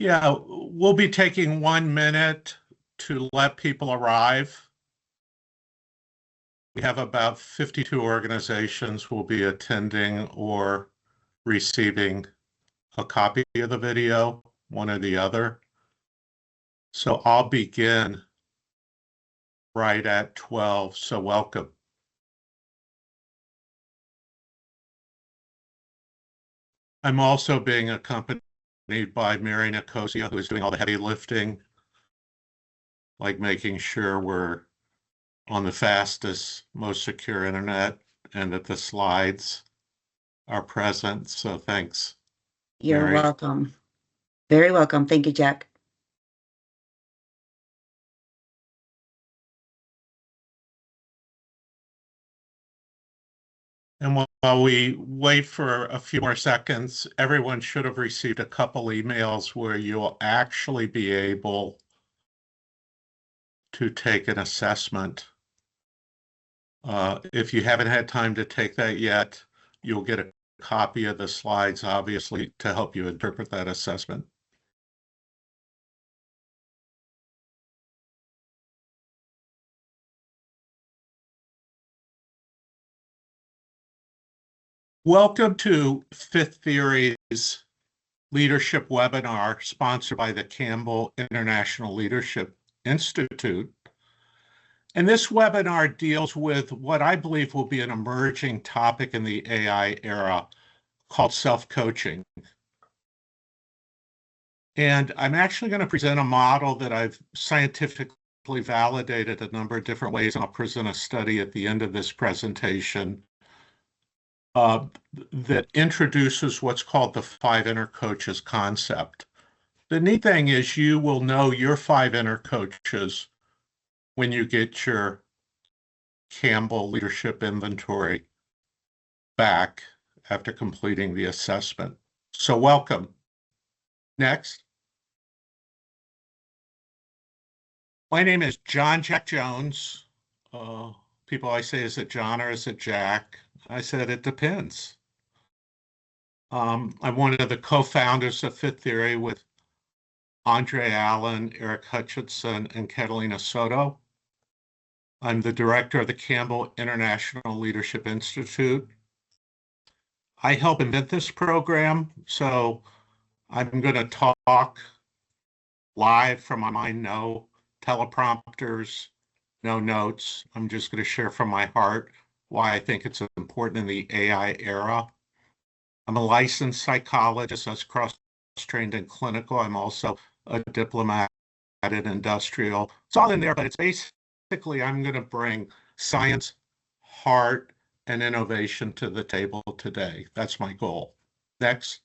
Yeah, we'll be taking 1 minute to let people arrive. We have about 52 organizations will be attending or receiving a copy of the video, one or the other. So I'll begin right at 12, so welcome. I'm also being accompanied by Mary Nicosia, who is doing all the heavy lifting, like making sure we're on the fastest, most secure internet and that the slides are present. So thanks. You're Mary. welcome. Very welcome. Thank you, Jack. And while we wait for a few more seconds, everyone should have received a couple emails where you'll actually be able to take an assessment. If you haven't had time to take that yet, you'll get a copy of the slides, obviously, to help you interpret that assessment. Welcome to Fifth Theory's leadership webinar sponsored by the Campbell International Leadership Institute. And this webinar deals with what I believe will be an emerging topic in the AI era called self-coaching. And I'm actually going to present a model that I've scientifically validated a number of different ways. I'll present a study at the end of this presentation that introduces what's called the 5 inner coaches concept. The neat thing is you will know your 5 inner coaches when you get your Campbell Leadership Inventory back after completing the assessment. So welcome. Next. My name is John Jack Jones. People always say, is it John or is it Jack? I said, it depends. I'm one of the co-founders of Fifth Theory with Andre Allen, Eric Hutchinson, and Catalina Soto. I'm the director of the Campbell International Leadership Institute. I help invent this program, so I'm going to talk live from my mind, no teleprompters, no notes. I'm just going to share from my heart why I think it's important in the AI era. I'm a licensed psychologist. I was cross-trained in clinical. I'm also a diplomat in industrial. It's all in there, but it's basically I'm going to bring science, heart, and innovation to the table today. That's my goal. Next.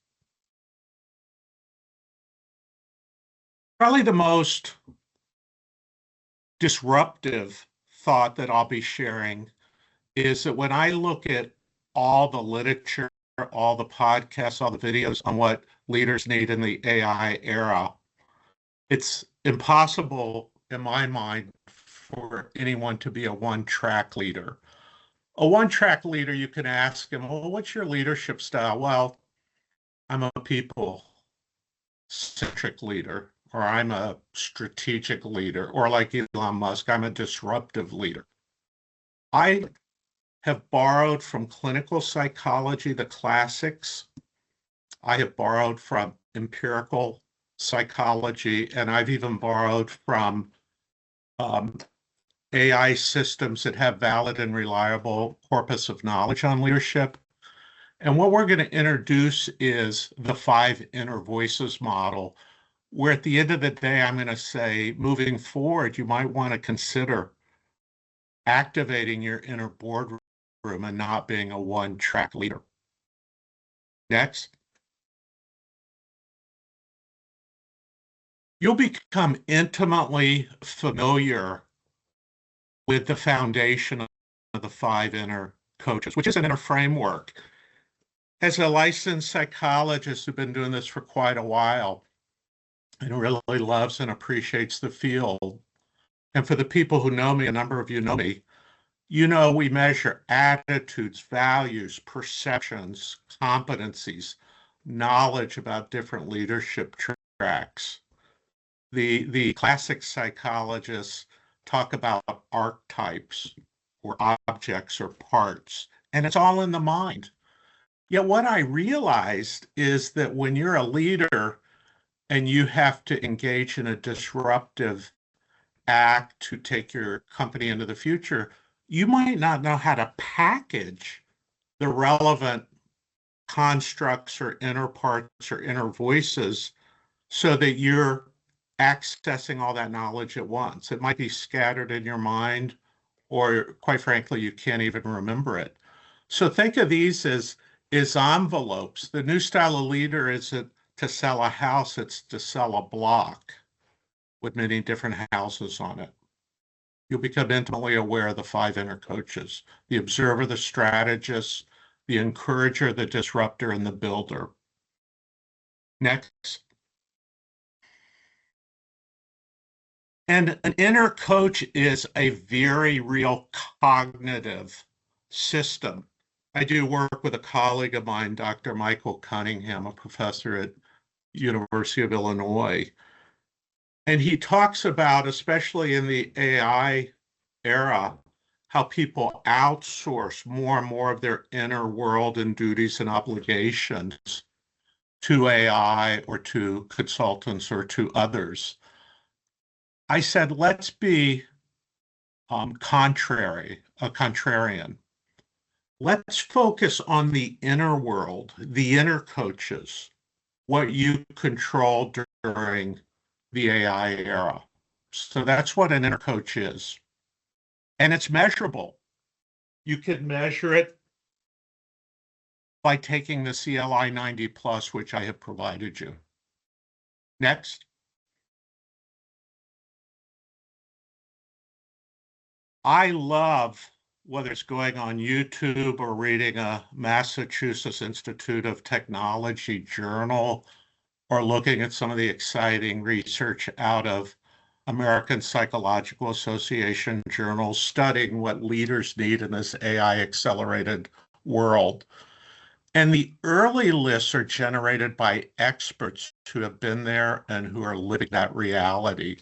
Probably the most disruptive thought that I'll be sharing is that when I look at all the literature, all the podcasts, all the videos on what leaders need in the AI era, it's impossible in my mind for anyone to be a one-track leader. A one-track leader, you can ask him, well, what's your leadership style? Well, I'm a people-centric leader, or I'm a strategic leader, or like Elon Musk, I'm a disruptive leader. I have borrowed from clinical psychology, the classics. I have borrowed from empirical psychology, and I've even borrowed from AI systems that have valid and reliable corpus of knowledge on leadership. And what we're going to introduce is the 5 inner voices model, where at the end of the day, I'm going to say, moving forward, you might want to consider activating your inner boardroom and not being a one-track leader. Next. You'll become intimately familiar with the foundation of the 5 inner coaches, which is an inner framework. As a licensed psychologist who's been doing this for quite a while and really loves and appreciates the field, and for the people who know me, a number of you know me, you know we measure attitudes, values, perceptions, competencies, knowledge about different leadership tracks. The classic psychologists talk about archetypes or objects or parts, and it's all in the mind. Yet what I realized is that when you're a leader and you have to engage in a disruptive act to take your company into the future, you might not know how to package the relevant constructs or inner parts or inner voices so that you're accessing all that knowledge at once. It might be scattered in your mind, or quite frankly, you can't even remember it. So think of these as envelopes. The new style of leader isn't to sell a house, it's to sell a block with many different houses on it. You'll become intimately aware of the five inner coaches: the observer, the strategist, the encourager, the disruptor, and the builder. Next. And an inner coach is a very real cognitive system. I do work with a colleague of mine, Dr. Michael Cunningham, a professor at University of Illinois. And he talks about, especially in the AI era, how people outsource more and more of their inner world and duties and obligations to AI or to consultants or to others. I said, let's be a contrarian. Let's focus on the inner world, the inner coaches, what you control during the AI era. So that's what an inner coach is. And it's measurable. You can measure it by taking the CLI 90 plus, which I have provided you. Next. I love, whether it's going on YouTube or reading a Massachusetts Institute of Technology journal, or looking at some of the exciting research out of American Psychological Association journals studying what leaders need in this AI accelerated world. And the early lists are generated by experts who have been there and who are living that reality.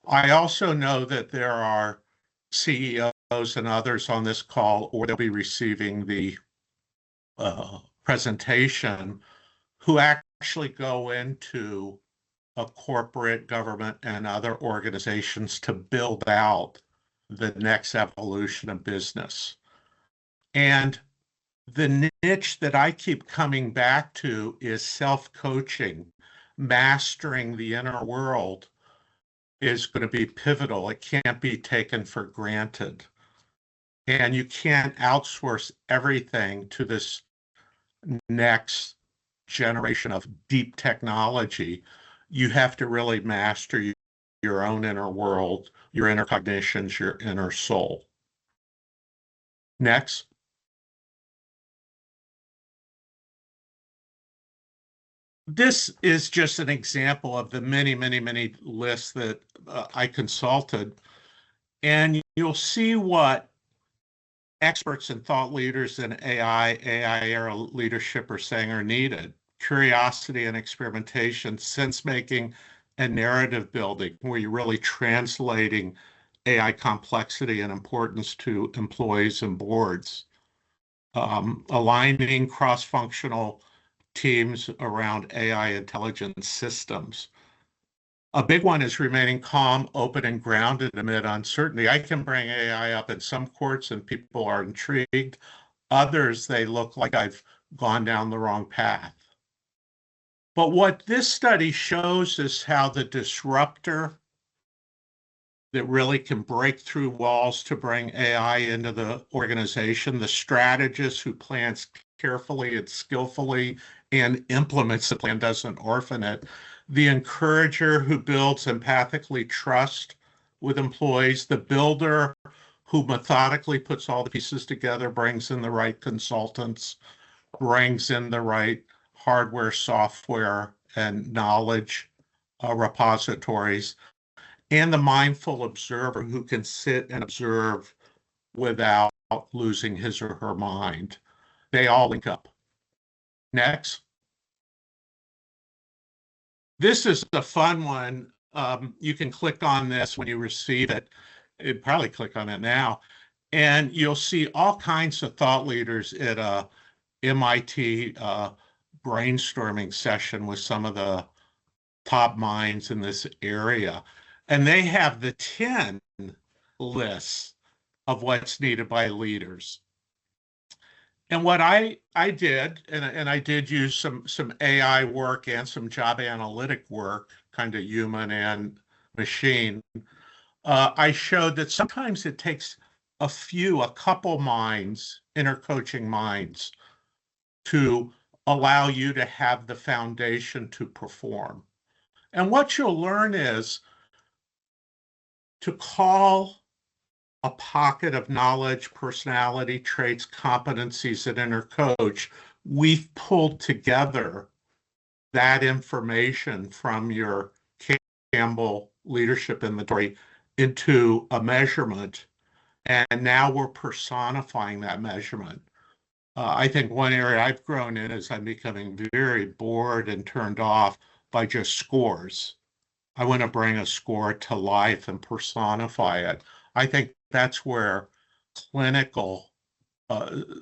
I also know that there are CEOs and others on this call, or they'll be receiving the presentation, who actually go into a corporate, government, and other organizations to build out the next evolution of business. And the niche that I keep coming back to is self-coaching. Mastering the inner world is going to be pivotal. It can't be taken for granted. And you can't outsource everything to this next generation of deep technology. You have to really master your own inner world, your inner cognitions, your inner soul. Next. This is just an example of the many, many, many lists that I consulted. And you'll see what experts and thought leaders in AI era leadership are saying are needed: curiosity and experimentation, sense making, and narrative building, where you're really translating AI complexity and importance to employees and boards. Aligning cross-functional teams around AI intelligence systems. A big one is remaining calm, open, and grounded amid uncertainty. I can bring AI up in some courts and people are intrigued. Others, they look like I've gone down the wrong path. But what this study shows is how the disruptor that really can break through walls to bring AI into the organization, the strategist who plans carefully and skillfully and implements the plan, doesn't orphan it, the encourager who builds empathically trust with employees, the builder who methodically puts all the pieces together, brings in the right consultants, brings in the right hardware, software, and knowledge repositories, and the mindful observer who can sit and observe without losing his or her mind. They all link up. Next. This is a fun one. You can click on this when you receive it. You'd probably click on it now, and you'll see all kinds of thought leaders at a MIT brainstorming session with some of the top minds in this area. And they have the 10 lists of what's needed by leaders. And what I did, and I did use some AI work and some job analytic work, kind of human and machine. I showed that sometimes it takes a couple minds, inner coaching minds, to allow you to have the foundation to perform. And what you'll learn is to call a pocket of knowledge, personality traits, competencies that inner coach. We've pulled together that information from your Campbell leadership inventory into a measurement. And now we're personifying that measurement. I think one area I've grown in is I'm becoming very bored and turned off by just scores. I want to bring a score to life and personify it. I think that's where clinical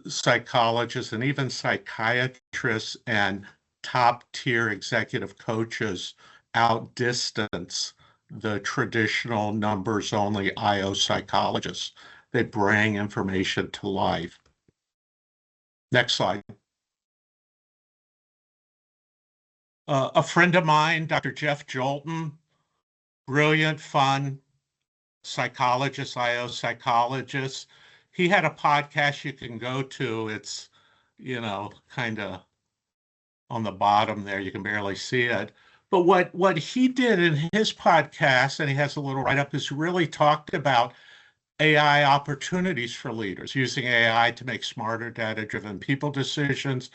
psychologists and even psychiatrists and top tier executive coaches outdistance the traditional numbers only IO psychologists. They bring information to life. Next slide. A friend of mine, Dr. Jeff Jolton, brilliant, fun psychologist, IO psychologist. He had a podcast you can go to. It's, kind of on the bottom there. You can barely see it. But what he did in his podcast, and he has a little write-up, is really talked about AI opportunities for leaders, using AI to make smarter data-driven people decisions,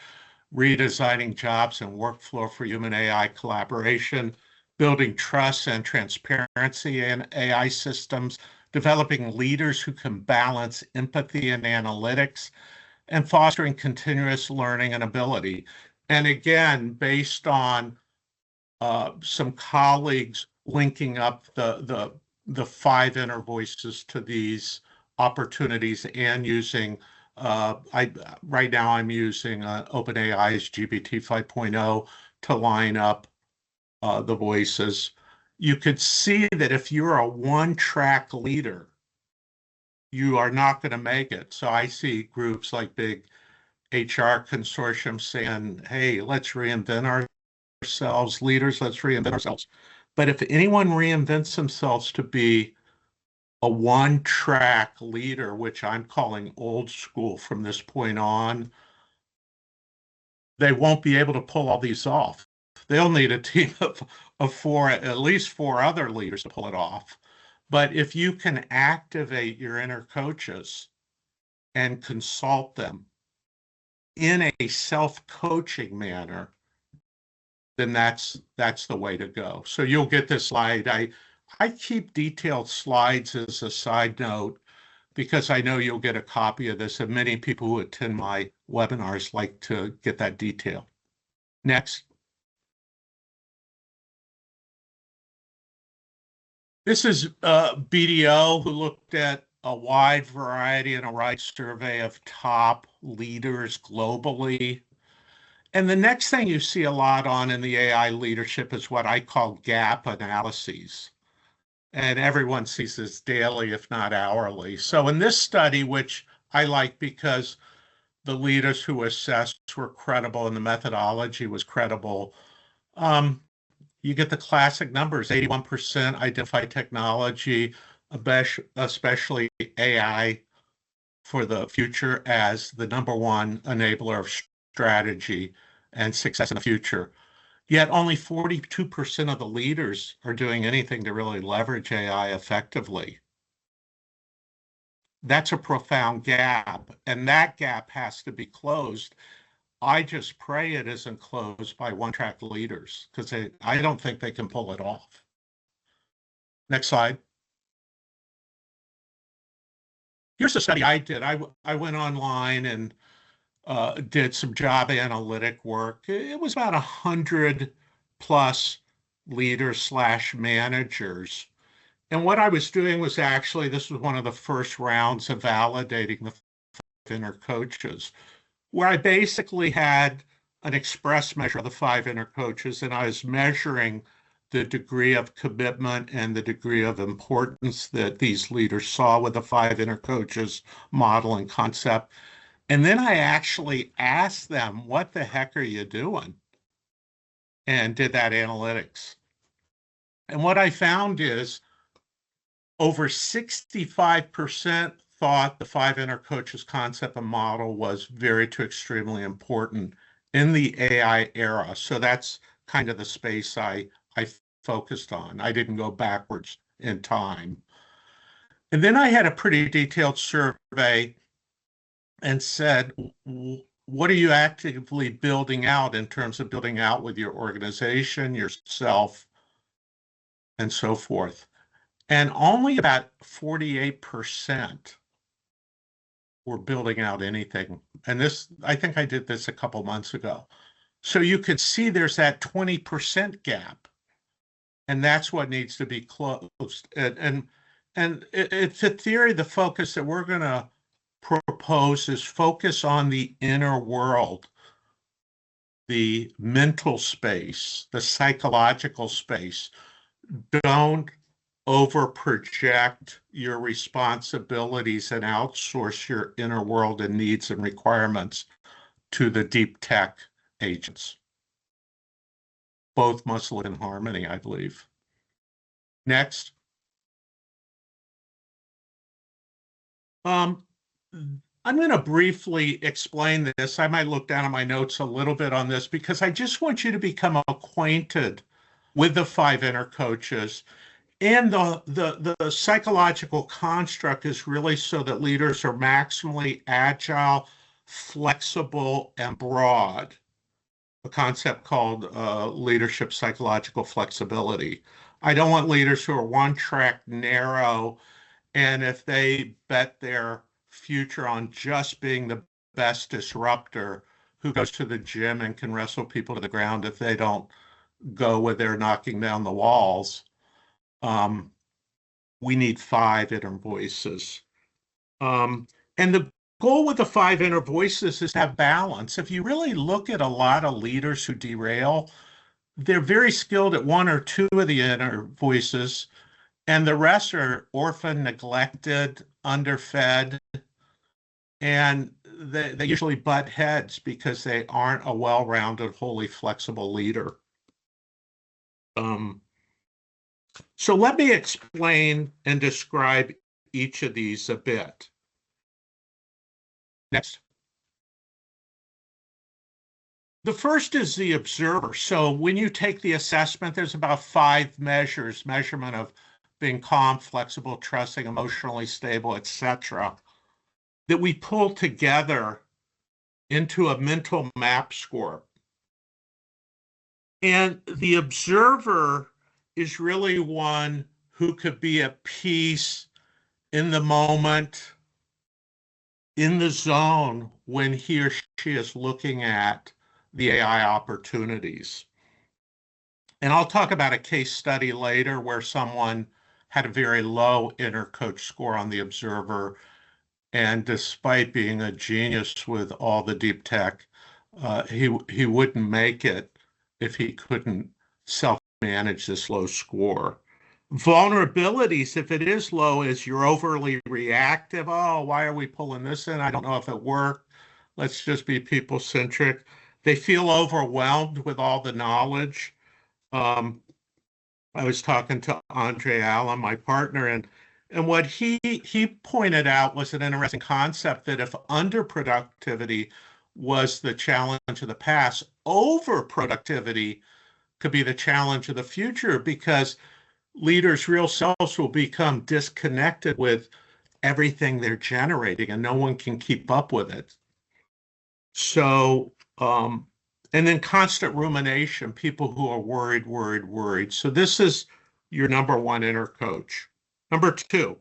redesigning jobs and workflow for human AI collaboration, building trust and transparency in AI systems, developing leaders who can balance empathy and analytics, and fostering continuous learning and ability. And again, based on some colleagues linking up the five inner voices to these opportunities and using right now I'm using OpenAI's GPT 5.0 to line up the voices. You could see that if you're a one-track leader, you are not going to make it. So I see groups like big HR consortiums saying, hey, let's reinvent ourselves, leaders, let's reinvent ourselves. But if anyone reinvents themselves to be a one-track leader, which I'm calling old school from this point on, they won't be able to pull all these off. They'll need a team of four, at least four other leaders to pull it off. But if you can activate your inner coaches and consult them in a self-coaching manner, then that's the way to go. So you'll get this slide. I keep detailed slides as a side note because I know you'll get a copy of this, and many people who attend my webinars like to get that detail. Next. This is BDO, who looked at a wide variety and a wide survey of top leaders globally. And the next thing you see a lot on in the AI leadership is what I call gap analyses. And everyone sees this daily, if not hourly. So in this study, which I like because the leaders who assessed were credible and the methodology was credible, you get the classic numbers. 81% identify technology, especially AI, for the future as the number one enabler of strategy and success in the future. Yet only 42% of the leaders are doing anything to really leverage AI effectively. That's a profound gap, and that gap has to be closed. I just pray it isn't closed by one-track leaders, because I don't think they can pull it off. Next slide. Here's a study I did. I went online and did some job analytic work. It was about 100 plus leaders slash managers. And what I was doing was actually, this was one of the first rounds of validating the inner coaches, where I basically had an express measure of the 5 inner coaches, and I was measuring the degree of commitment and the degree of importance that these leaders saw with the 5 inner coaches model and concept. And then I actually asked them, what the heck are you doing? And did that analytics. And what I found is over 65% thought the 5 inner coaches concept and model was very to extremely important in the AI era. So that's kind of the space I focused on. I didn't go backwards in time. And then I had a pretty detailed survey and said, what are you actively building out in terms of building out with your organization, yourself, and so forth? And only about 48% were building out anything. And this, I think I did this a couple months ago. So you could see there's that 20% gap. And that's what needs to be closed. And it's a theory, the focus that we're going to propose is focus on the inner world, the mental space, the psychological space. Don't over project your responsibilities and outsource your inner world and needs and requirements to the deep tech agents. Both must live in harmony, I believe. Next. I'm going to briefly explain this. I might look down at my notes a little bit on this because I just want you to become acquainted with the 5 inner coaches. And the psychological construct is really so that leaders are maximally agile, flexible, and broad. A concept called leadership psychological flexibility. I don't want leaders who are one track narrow, and if they bet their future on just being the best disruptor who goes to the gym and can wrestle people to the ground if they don't go with their knocking down the walls. We need 5 inner voices. And the goal with the 5 inner voices is to have balance. If you really look at a lot of leaders who derail, they're very skilled at 1 or 2 of the inner voices, and the rest are orphaned, neglected, underfed, and they usually butt heads because they aren't a well-rounded, wholly flexible leader. So let me explain and describe each of these a bit. Next. The first is the observer. So when you take the assessment, there's about 5 measures, measurement of being calm, flexible, trusting, emotionally stable, etc., that we pull together into a mental map score. And the observer is really one who could be at peace in the moment, in the zone when he or she is looking at the AI opportunities. And I'll talk about a case study later where someone had a very low inner coach score on the observer. And despite being a genius with all the deep tech, he wouldn't make it if he couldn't self-manage this low score. Vulnerabilities, if it is low, is you're overly reactive. Oh, why are we pulling this in? I don't know if it worked. Let's just be people-centric. They feel overwhelmed with all the knowledge. I was talking to Andre Allen, my partner, and what he pointed out was an interesting concept that if underproductivity was the challenge of the past, overproductivity could be the challenge of the future because leaders' real selves will become disconnected with everything they're generating and no one can keep up with it. So, and then constant rumination, people who are worried, worried, worried. So this is your number 1 inner coach. Number 2,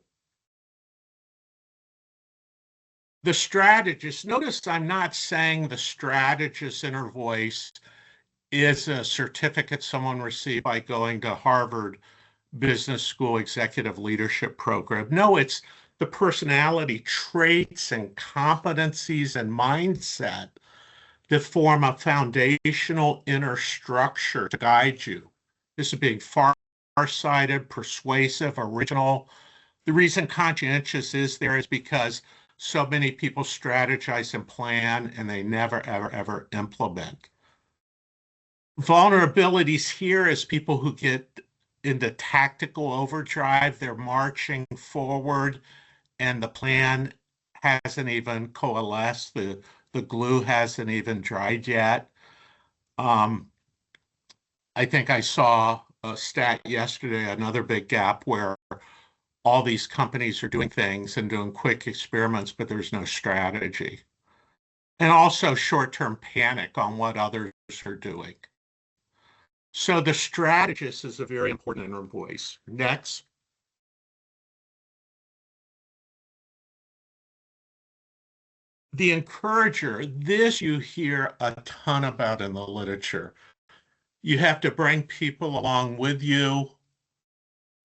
the strategist. Notice I'm not saying the strategist inner voice is a certificate someone received by going to Harvard Business School Executive Leadership Program. No, it's the personality traits and competencies and mindset that form a foundational inner structure to guide you. This is being far-sighted, persuasive, original. The reason conscientious is there is because so many people strategize and plan and they never, ever, ever implement. Vulnerabilities here is people who get into tactical overdrive. They're marching forward and the plan hasn't even coalesced. The glue hasn't even dried yet. I think I saw a stat yesterday, another big gap where all these companies are doing things and doing quick experiments, but there's no strategy. And also short-term panic on what others are doing. So the strategist is a very important inner voice. Next. The encourager, this you hear a ton about in the literature. You have to bring people along with you.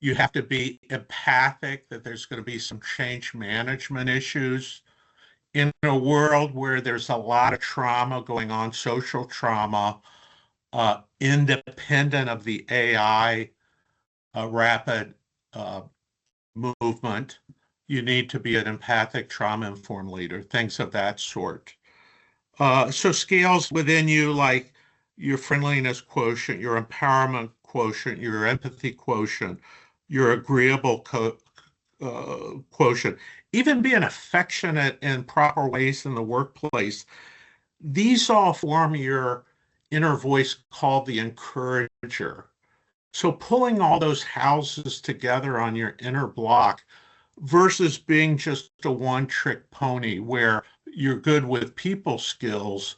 You have to be empathic that there's going to be some change management issues. In a world where there's a lot of trauma going on, social trauma, independent of the AI rapid movement, you need to be an empathic, trauma-informed leader, things of that sort. So scales within you like your friendliness quotient, your empowerment quotient, your empathy quotient, your agreeable quotient, even being affectionate in proper ways in the workplace. These all form your inner voice called the encourager. So pulling all those houses together on your inner block versus being just a one-trick pony where you're good with people skills,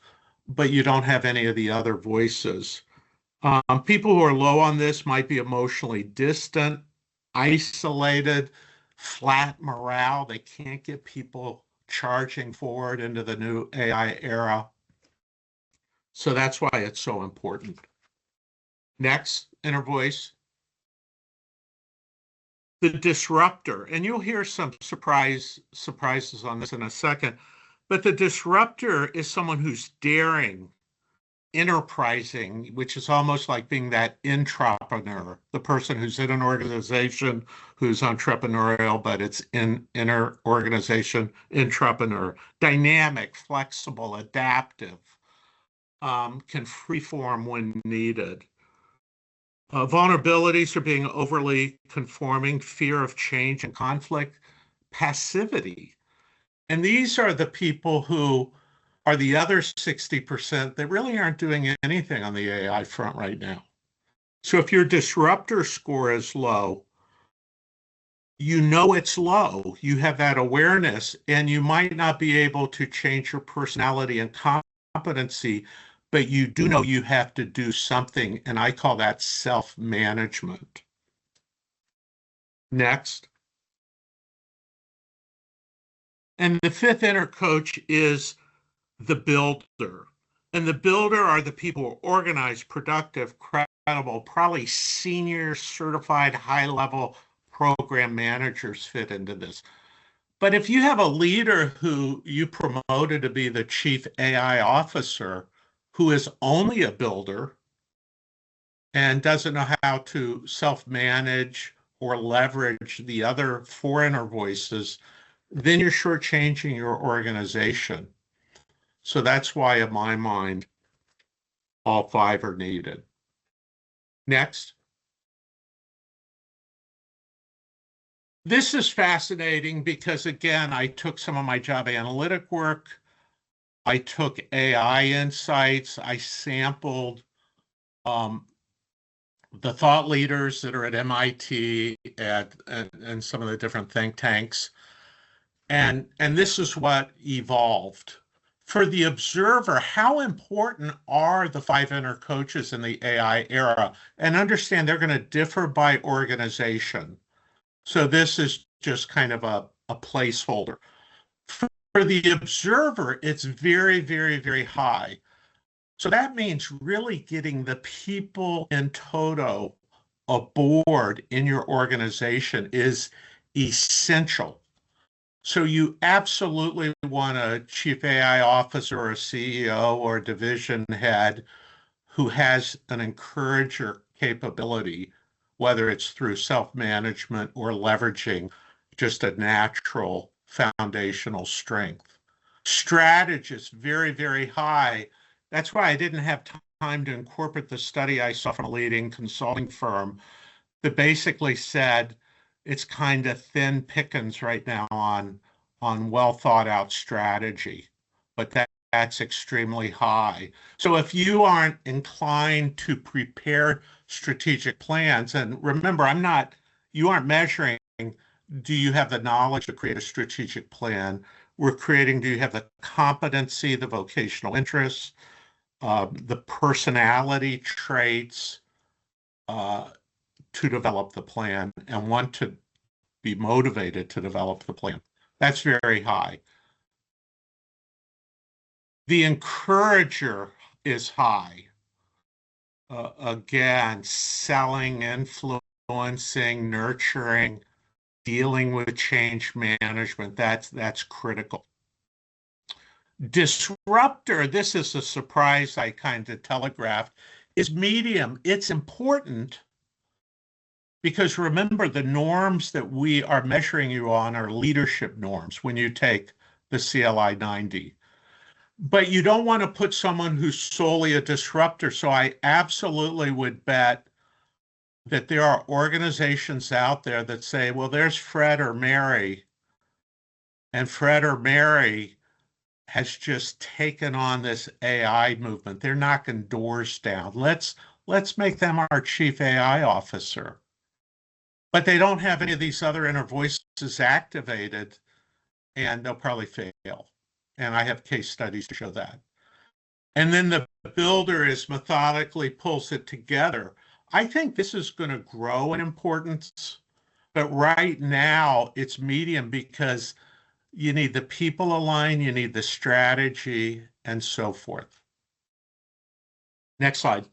but you don't have any of the other voices. People who are low on this might be emotionally distant, isolated, flat morale. They can't get people charging forward into the new AI era. So that's why it's so important. Next, inner voice. The disruptor, and you'll hear some surprises on this in a second, but the disruptor is someone who's daring, enterprising, which is almost like being that intrapreneur, the person who's in an organization who's entrepreneurial, but it's in inner organization, intrapreneur, dynamic, flexible, adaptive, can freeform when needed. Vulnerabilities are being overly conforming, fear of change and conflict, passivity. And these are the people who are the other 60% that really aren't doing anything on the AI front right now. So if your disruptor score is low, you know it's low. You have that awareness, and you might not be able to change your personality and competency, but you do know you have to do something, and I call that self-management. Next. And the fifth inner coach is the builder. And the builder are the people who are organized, productive, credible, probably senior certified high-level program managers fit into this. But if you have a leader who you promoted to be the chief AI officer, who is only a builder and doesn't know how to self-manage or leverage the other four inner voices, then you're shortchanging your organization. So that's why, in my mind, all five are needed. Next. This is fascinating because, again, I took some of my job analytic work. I took AI insights. I sampled the thought leaders that are at MIT and some of the different think tanks. And this is what evolved. For the observer, how important are the five inner coaches in the AI era? And understand they're going to differ by organization. So this is just kind of a placeholder. For the observer, it's very, very, very high. So that means really getting the people in toto aboard in your organization is essential. So you absolutely want a chief AI officer or a CEO or a division head who has an encourager capability, whether it's through self-management or leveraging just a natural foundational strength. Strategist, very, very high. That's why I didn't have time to incorporate the study I saw from a leading consulting firm that basically said it's kind of thin pickings right now on well thought out strategy, but that's extremely high. So if you aren't inclined to prepare strategic plans, and remember, you aren't measuring, do you have the knowledge to create a strategic plan? We're creating, do you have the competency, the vocational interests, the personality traits, uh, to develop the plan and want to be motivated to develop the plan. That's very high. The encourager is high. Again, selling, influencing, nurturing, dealing with change management, that's critical. Disruptor, this is a surprise I kind of telegraphed, is medium. It's important because remember, the norms that we are measuring you on are leadership norms when you take the CLI 90. But you don't want to put someone who's solely a disruptor. So I absolutely would bet that there are organizations out there that say, well, there's Fred or Mary, and Fred or Mary has just taken on this AI movement. They're knocking doors down. Let's make them our chief AI officer. But they don't have any of these other inner voices activated, and they'll probably fail. And I have case studies to show that. And then the builder is methodically pulls it together. I think this is going to grow in importance, but right now it's medium because you need the people aligned, you need the strategy, and so forth. Next slide.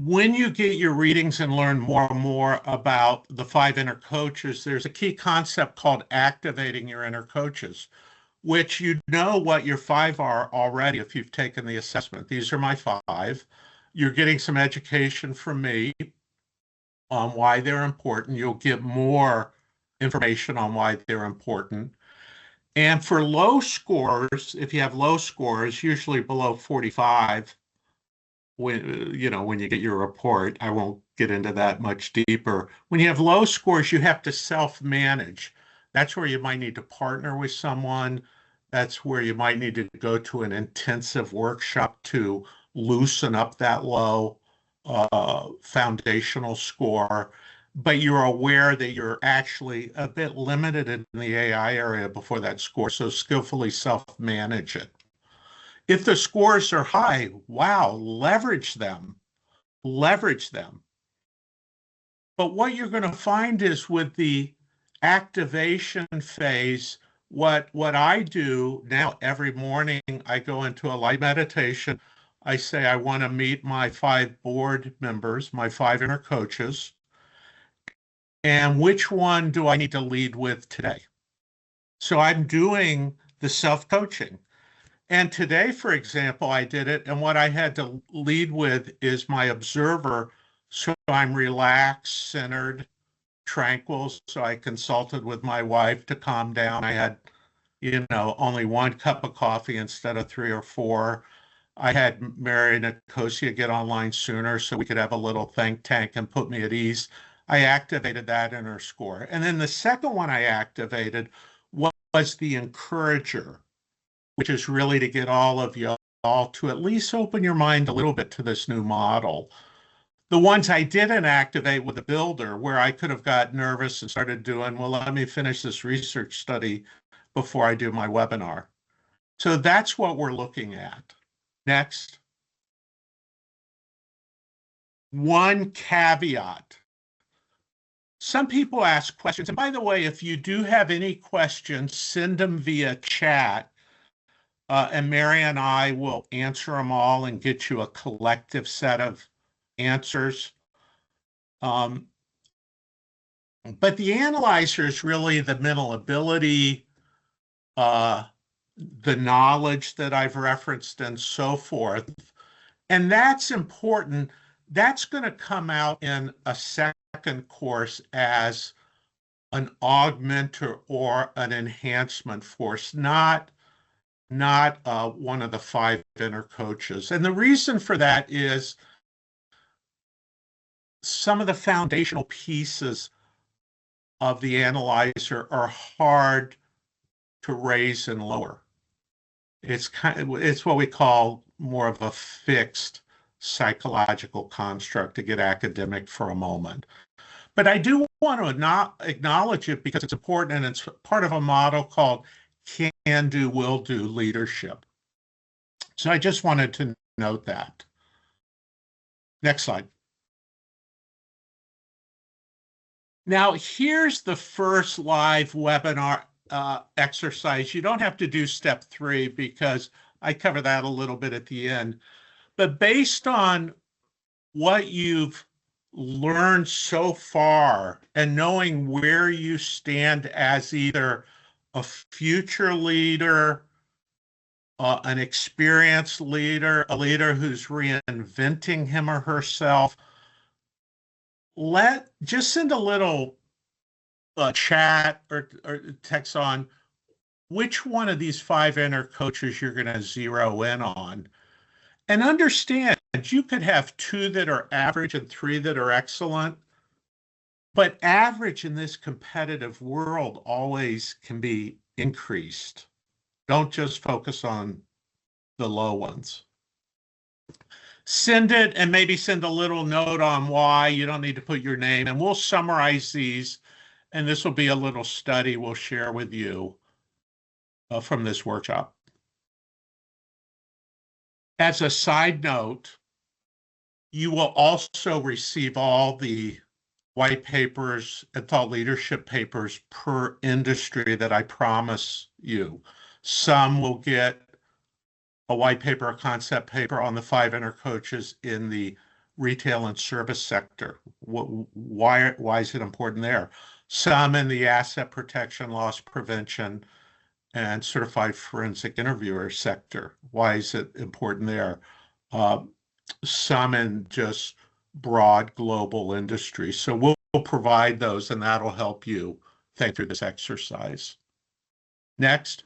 When you get your readings and learn more and more about the 5 inner coaches, there's a key concept called activating your inner coaches, which you know what your 5 are already if you've taken the assessment. These are my 5. You're getting some education from me on why they're important. You'll get more information on why they're important. And for low scores, if you have low scores, usually below 45, when when you get your report, I won't get into that much deeper. When you have low scores, you have to self-manage. That's where you might need to partner with someone. That's where you might need to go to an intensive workshop to loosen up that low foundational score. But you're aware that you're actually a bit limited in the AI area before that score, so skillfully self-manage it. If the scores are high, wow, leverage them, leverage them. But what you're going to find is with the activation phase, what I do now every morning, I go into a light meditation. I say, I want to meet my 5 board members, my 5 inner coaches, and which one do I need to lead with today? So I'm doing the self-coaching. And today, for example, I did it, and what I had to lead with is my observer. So I'm relaxed, centered, tranquil. So I consulted with my wife to calm down. I had, only 1 cup of coffee instead of 3 or 4. I had Mary Nicosia get online sooner so we could have a little think tank and put me at ease. I activated that in her score. And then the second one I activated was the encourager, which is really to get all of you all to at least open your mind a little bit to this new model. The ones I didn't activate with the builder, where I could have got nervous and started doing, well, let me finish this research study before I do my webinar. So that's what we're looking at. Next. One caveat. Some people ask questions. And by the way, if you do have any questions, send them via chat. and Mary and I will answer them all and get you a collective set of answers. Um, but the analyzer is really the mental ability, uh, the knowledge that I've referenced, and so forth. And that's important. That's going to come out in a second course as an augmenter or an enhancement force, not one of the five inner coaches. And the reason for that is some of the foundational pieces of the analyzer are hard to raise and lower. It's what we call more of a fixed psychological construct, to get academic for a moment. But I do want to not acknowledge it because it's important, and it's part of a model called can do, will do leadership. So I just wanted to note that. Next slide. Now, here's the first live webinar exercise. You don't have to do step 3 because I cover that a little bit at the end. But based on what you've learned so far and knowing where you stand as either a future leader, an experienced leader, a leader who's reinventing him or herself, just send a little chat or text on which one of these 5 inner coaches you're going to zero in on. And understand you could have 2 that are average and 3 that are excellent, but average in this competitive world always can be increased. Don't just focus on the low ones. Send it and maybe send a little note on why. You don't need to put your name, and we'll summarize these, and this will be a little study we'll share with you from this workshop. As a side note, you will also receive all the white papers and thought leadership papers per industry that I promise you. Some will get a white paper, a concept paper on the 5 inner coaches in the retail and service sector. Why is it important there? Some in the asset protection, loss prevention, and certified forensic interviewer sector. Why is it important there? Some in just broad global industry. So we'll provide those, and that'll help you think through this exercise. Next.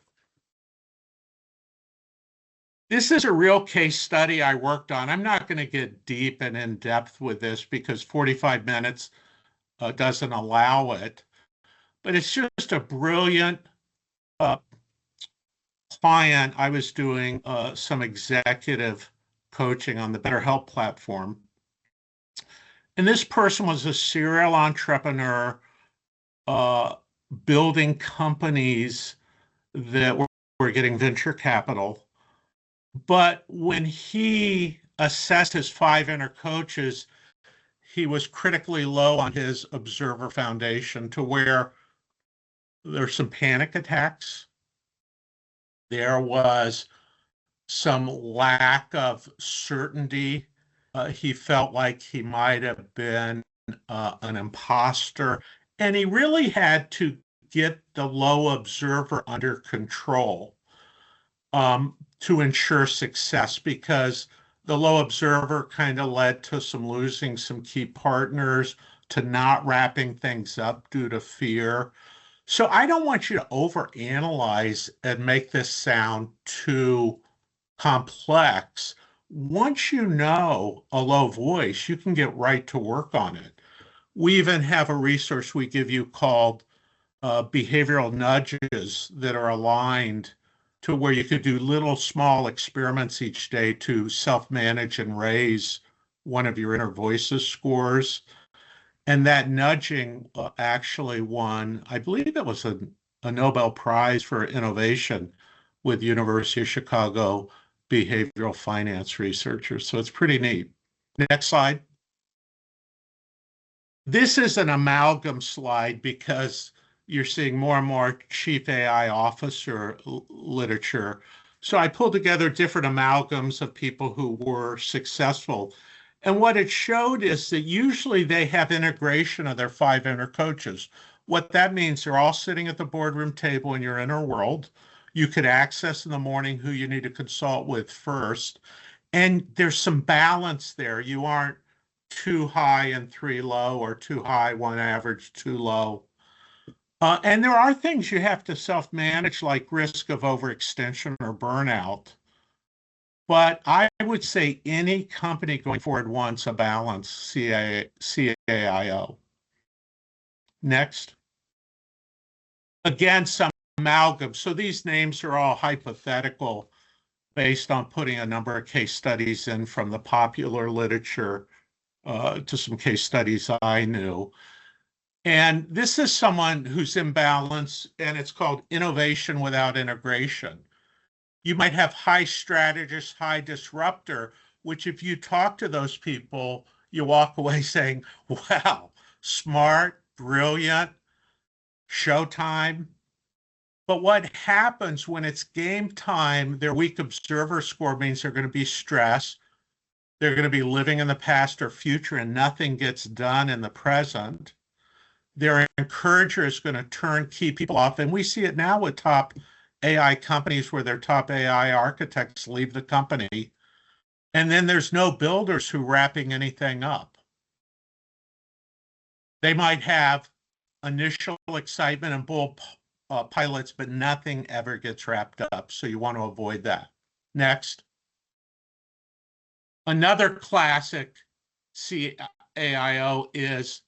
This is a real case study I worked on. I'm not going to get deep and in depth with this because 45 minutes doesn't allow it, but it's just a brilliant client. I was doing some executive coaching on the BetterHelp platform. And this person was a serial entrepreneur building companies that were getting venture capital. But when he assessed his 5 inner coaches, he was critically low on his observer foundation, to where there's some panic attacks. There was some lack of certainty. He felt like he might have been an imposter, and he really had to get the low observer under control to ensure success, because the low observer kind of led to losing some key partners, to not wrapping things up due to fear. So I don't want you to overanalyze and make this sound too complex. Once you know a low voice, you can get right to work on it. We even have a resource we give you called behavioral nudges that are aligned to where you could do little small experiments each day to self-manage and raise one of your inner voices scores. And that nudging actually won, I believe it was a Nobel Prize for innovation with University of Chicago behavioral finance researchers. So it's pretty neat. Next slide. This is an amalgam slide because you're seeing more and more chief AI officer literature. So I pulled together different amalgams of people who were successful. And what it showed is that usually they have integration of their five inner coaches. What that means, they're all sitting at the boardroom table in your inner world. You could access in the morning who you need to consult with first. And there's some balance there. You aren't too high and three low, or too high, one average, too low. And there are things you have to self-manage, like risk of overextension or burnout. But I would say any company going forward wants a balanced CAIO. Next. Again, some amalgam. So these names are all hypothetical based on putting a number of case studies in from the popular literature to some case studies I knew. And this is someone who's in balance, and it's called innovation without integration. You might have high strategist, high disruptor, which if you talk to those people, you walk away saying, wow, smart, brilliant, showtime. But what happens when it's game time, their weak observer score means they're going to be stressed. They're going to be living in the past or future, and nothing gets done in the present. Their encourager is going to turn key people off. And we see it now with top AI companies where their top AI architects leave the company. And then there's no builders who are wrapping anything up. They might have initial excitement and bull pilots, but nothing ever gets wrapped up. So you want to avoid that. Next. Another classic CAIO is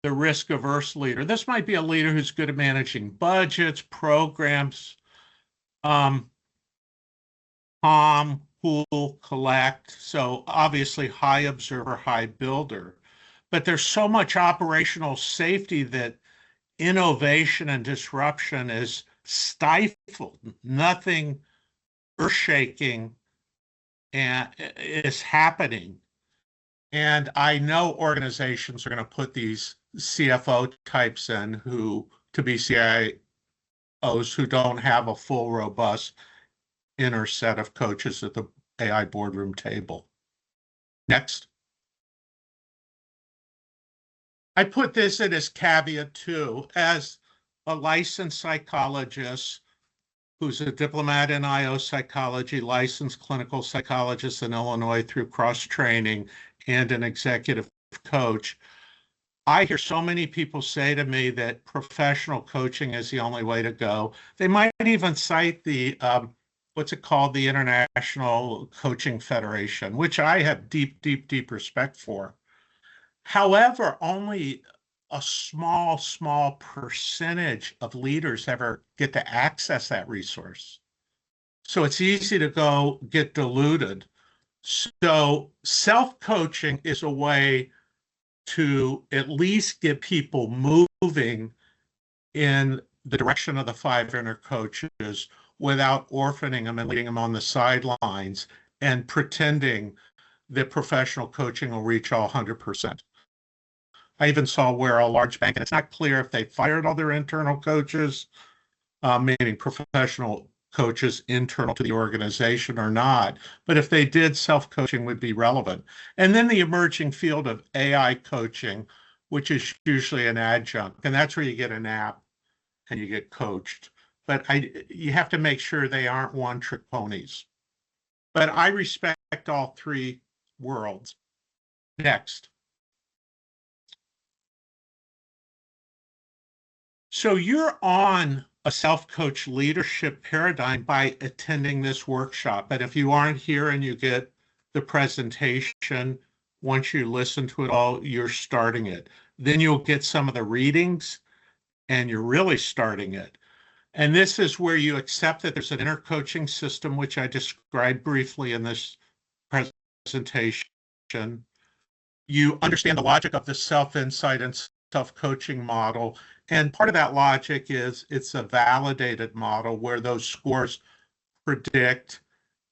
the risk-averse leader. This might be a leader who's good at managing budgets, programs, calm, cool, collect. So obviously high observer, high builder. But there's so much operational safety that innovation and disruption is stifled. Nothing earth-shaking is happening. And I know organizations are going to put these CFO types in to be CIOs who don't have a full, robust inner set of coaches at the AI boardroom table. Next. I put this in as caveat too, as a licensed psychologist who's a diplomat in IO psychology, licensed clinical psychologist in Illinois through cross-training, and an executive coach. I hear so many people say to me that professional coaching is the only way to go. They might even cite the, what's it called, the International Coaching Federation, which I have deep, deep, deep respect for. However, only a small, small percentage of leaders ever get to access that resource. So it's easy to go get diluted. So self-coaching is a way to at least get people moving in the direction of the five inner coaches without orphaning them and leaving them on the sidelines and pretending that professional coaching will reach all 100%. I even saw where a large bank, and it's not clear if they fired all their internal coaches, meaning professional coaches internal to the organization or not. But if they did, self-coaching would be relevant. And then the emerging field of AI coaching, which is usually an adjunct. And that's where you get an app and you get coached. But you have to make sure they aren't one-trick ponies. But I respect all three worlds. Next. So you're on a self-coach leadership paradigm by attending this workshop. But if you aren't here and you get the presentation, once you listen to it all, you're starting it. Then you'll get some of the readings and you're really starting it. And this is where you accept that there's an inner coaching system, which I described briefly in this presentation. You understand the logic of the self-insight and self-coaching model. And part of that logic is it's a validated model where those scores predict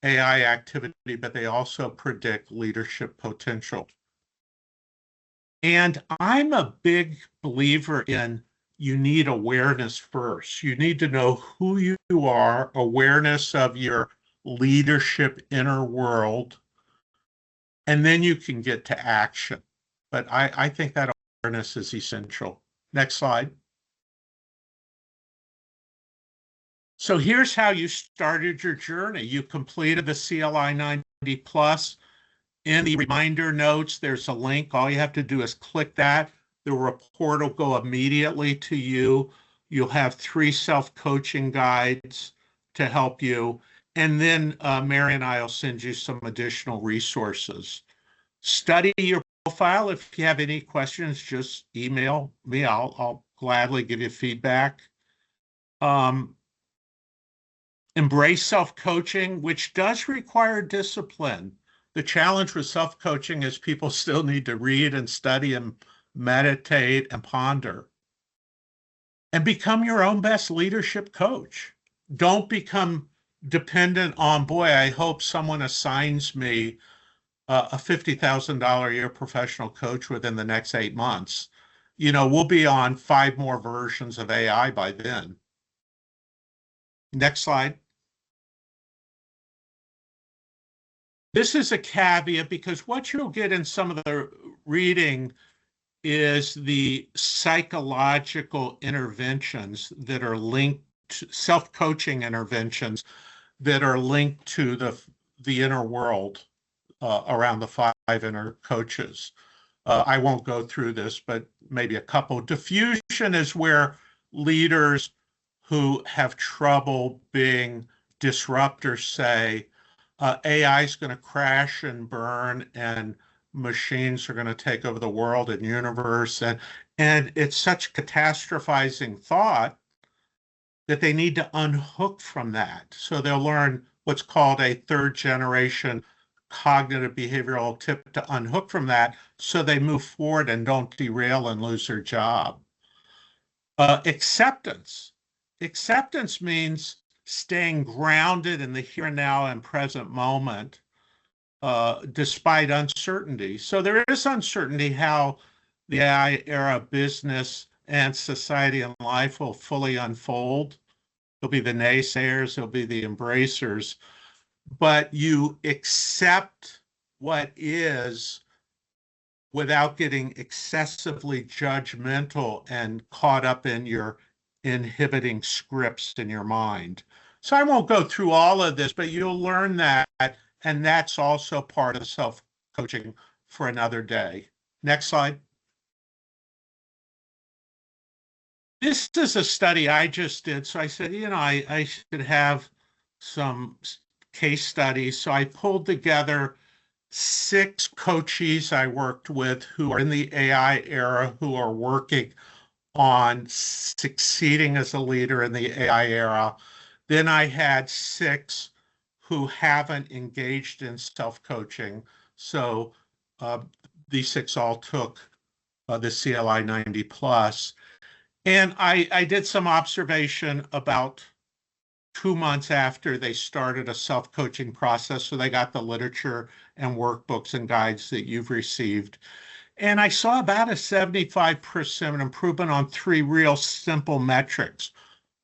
AI activity, but they also predict leadership potential. And I'm a big believer in you need awareness first. You need to know who you are, awareness of your leadership inner world, and then you can get to action. But I think that awareness is essential. Next slide. So here's how you started your journey. You completed the CLI 90 plus. In the reminder notes, there's a link. All you have to do is click that. The report will go immediately to you. You'll have 3 self-coaching guides to help you. And then Mary and I will send you some additional resources. Study your profile. If you have any questions, just email me. I'll gladly give you feedback. Embrace self-coaching, which does require discipline. The challenge with self-coaching is people still need to read and study and meditate and ponder. And become your own best leadership coach. Don't become dependent on, boy, I hope someone assigns me a $50,000 a year professional coach within the next 8 months. We'll be on 5 more versions of AI by then. Next slide. This is a caveat because what you'll get in some of the reading is the psychological interventions that are linked to self-coaching interventions that are linked to the inner world around the 5 inner coaches. I won't go through this, but maybe a couple. Diffusion is where leaders who have trouble being disruptors say, AI is going to crash and burn and machines are going to take over the world and universe. And it's such catastrophizing thought that they need to unhook from that. So they'll learn what's called a 3rd generation cognitive behavioral tip to unhook from that so they move forward and don't derail and lose their job. Acceptance. Acceptance means staying grounded in the here and now and present moment despite uncertainty. So there is uncertainty how the AI era business and society and life will fully unfold. There'll be the naysayers, there'll be the embracers, but you accept what is without getting excessively judgmental and caught up in your inhibiting scripts in your mind. So I won't go through all of this, but you'll learn that, and that's also part of self-coaching for another day. Next slide. This is a study I just did. So I said, I should have some case studies. So I pulled together 6 coaches I worked with who are in the AI era, who are working on succeeding as a leader in the AI era. Then I had 6 who haven't engaged in self-coaching. So these 6 all took the CLI 90 plus. And I did some observation about 2 months after they started a self-coaching process. So they got the literature and workbooks and guides that you've received. And I saw about a 75% improvement on 3 real simple metrics.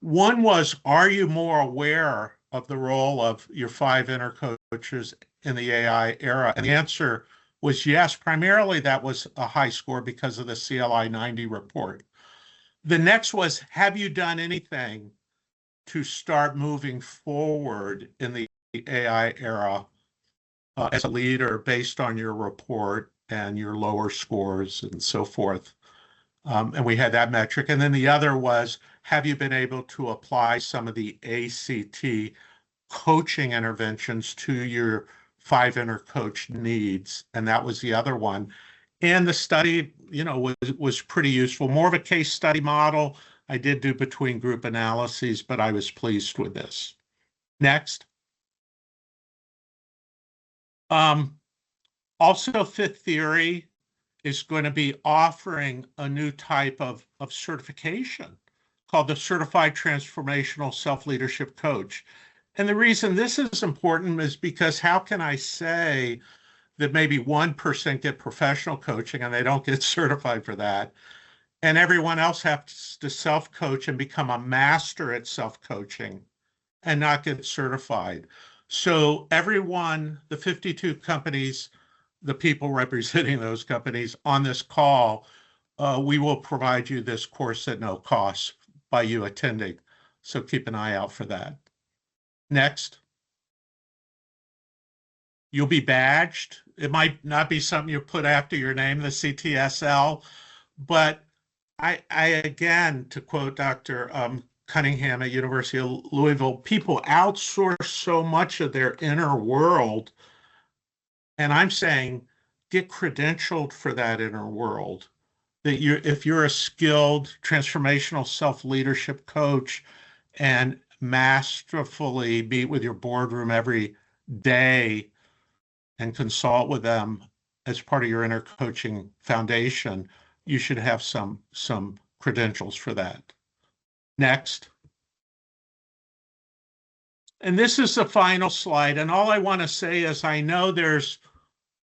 One was, are you more aware of the role of your 5 inner coaches in the AI era? And the answer was yes. Primarily, that was a high score because of the CLI 90 report. The next was, have you done anything to start moving forward in the AI era as a leader based on your report and your lower scores and so forth? And we had that metric. And then the other was, have you been able to apply some of the ACT coaching interventions to your 5 inner coach needs? And that was the other one. And the study, was pretty useful. More of a case study model. I did do between group analyses, but I was pleased with this. Next. Also, Fifth Theory is going to be offering a new type of certification called the Certified Transformational Self-Leadership Coach. And the reason this is important is because how can I say that maybe 1% get professional coaching and they don't get certified for that, and everyone else has to self-coach and become a master at self-coaching and not get certified? So everyone, the 52 companies, the people representing those companies on this call, we will provide you this course at no cost by you attending. So keep an eye out for that. Next. You'll be badged. It might not be something you put after your name, the CTSL, but I again, to quote Dr. Cunningham at University of Louisville, people outsource so much of their inner world. And I'm saying, get credentialed for that inner world. That if you're a skilled transformational self-leadership coach and masterfully meet with your boardroom every day and consult with them as part of your inner coaching foundation, you should have some credentials for that. Next. And this is the final slide. And all I want to say is I know there's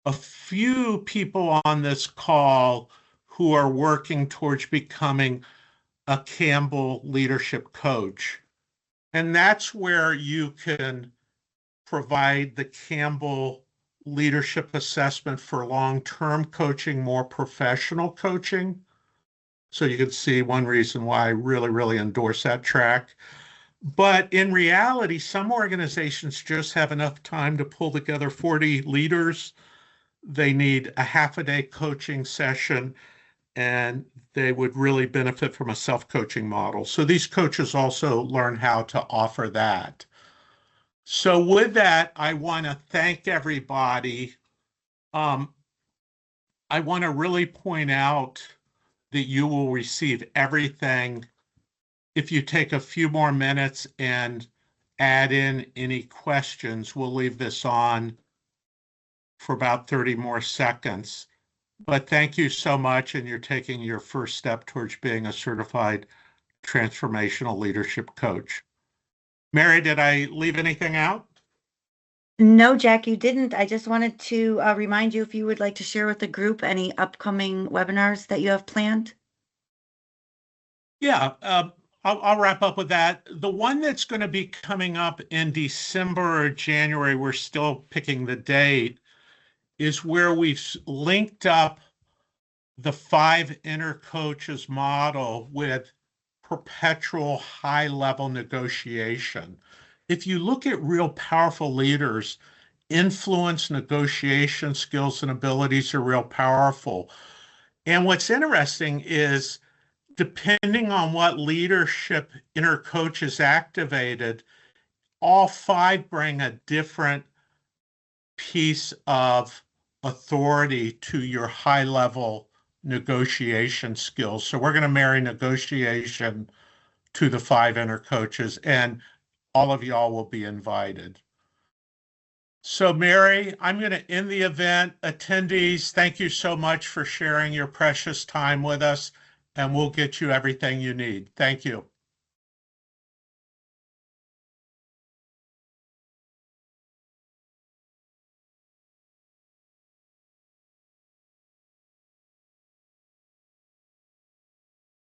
a few people on this call who are working towards becoming a Campbell leadership coach. And that's where you can provide the Campbell leadership assessment for long-term coaching, more professional coaching. So you can see one reason why I really, really endorse that track. But in reality, some organizations just have enough time to pull together 40 leaders. They need a half-a-day coaching session, and they would really benefit from a self-coaching model. So these coaches also learn how to offer that. So with that, I want to thank everybody. I want to really point out that you will receive everything. If you take a few more minutes and add in any questions, we'll leave this on for about 30 more seconds. But thank you so much, and you're taking your first step towards being a certified transformational leadership coach. Mary, did I leave anything out? No, Jack, you didn't. I just wanted to remind you if you would like to share with the group any upcoming webinars that you have planned. Yeah, I'll wrap up with that. The one that's going to be coming up in December or January, we're still picking the date, is where we've linked up the 5 inner coaches model with perpetual high-level negotiation. If you look at real powerful leaders, influence, negotiation skills, and abilities are real powerful. And what's interesting is, depending on what leadership inner coach is activated, all 5 bring a different piece of authority to your high-level negotiation skills. So we're going to marry negotiation to the 5 inner coaches, and all of y'all will be invited. So Mary, I'm going to end the event. Attendees, thank you so much for sharing your precious time with us, and we'll get you everything you need. Thank you.